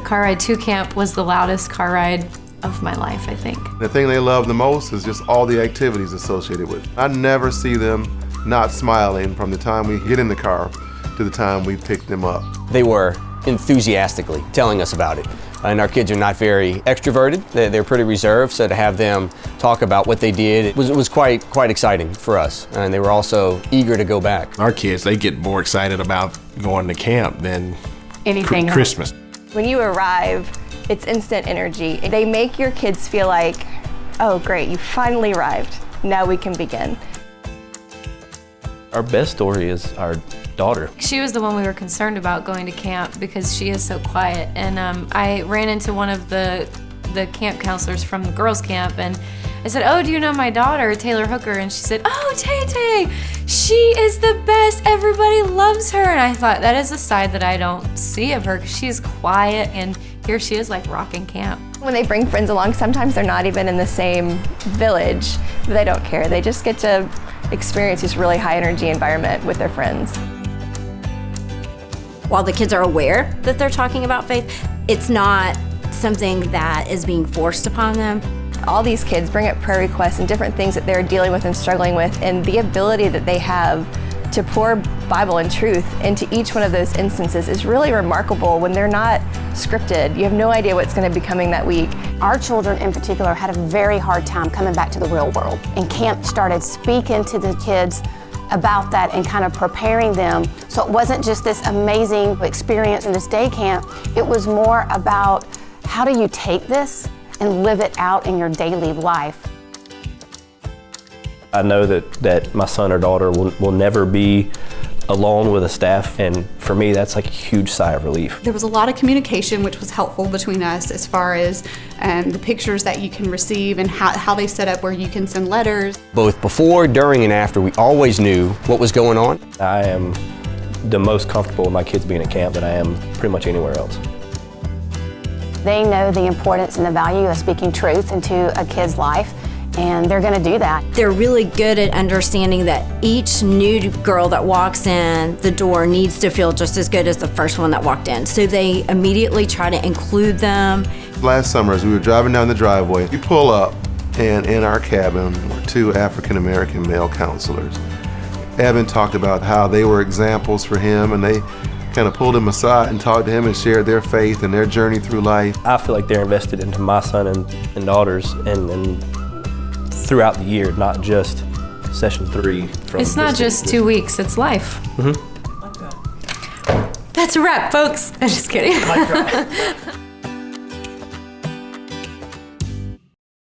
car ride to camp was the loudest car ride of my life, I think. The thing they love the most is just all the activities associated with it. I never see them not smiling from the time we get in the car to the time we pick them up. They were enthusiastically telling us about it. And our kids are not very extroverted. They're pretty reserved, so to have them talk about what they did, it was quite exciting for us. And they were also eager to go back. Our kids, they get more excited about going to camp than Anything Christmas. When you arrive, it's instant energy. They make your kids feel like, oh great, you finally arrived. Now we can begin. Our best story is our daughter. She was the one we were concerned about going to camp because she is so quiet. And I ran into one of the camp counselors from the girls' camp, and I said, oh, do you know my daughter, Taylor Hooker? And she said, oh, Tay-Tay, she is the best. Everybody loves her. And I thought, that is a side that I don't see of her, because she is quiet, and here she is like rocking camp. When they bring friends along, sometimes they're not even in the same village, but they don't care. They just get to experience this really high energy environment with their friends. While the kids are aware that they're talking about faith, it's not something that is being forced upon them. All these kids bring up prayer requests and different things that they're dealing with and struggling with, and the ability that they have to pour Bible and truth into each one of those instances is really remarkable when they're not scripted. You have no idea what's going to be coming that week. Our children in particular had a very hard time coming back to the real world, and camp started speaking to the kids about that and kind of preparing them. So it wasn't just this amazing experience in this day camp, it was more about how do you take this and live it out in your daily life. I know that my son or daughter will never be alone with a staff, and for me that's like a huge sigh of relief. There was a lot of communication which was helpful between us as far as the pictures that you can receive and how they set up where you can send letters. Both before, during, and after, we always knew what was going on. I am the most comfortable with my kids being at camp than I am pretty much anywhere else. They know the importance and the value of speaking truth into a kid's life, and they're going to do that. They're really good at understanding that each new girl that walks in the door needs to feel just as good as the first one that walked in. So they immediately try to include them. Last summer, as we were driving down the driveway, we pull up, and in our cabin were two African-American male counselors. Evan talked about how they were examples for him, and they kind of pulled him aside and talked to him and shared their faith and their journey through life. I feel like they're invested into my son and daughters and throughout the year, not just session 3. It's not just 2 weeks, it's life. Mm-hmm. That's a wrap, folks. I'm just kidding.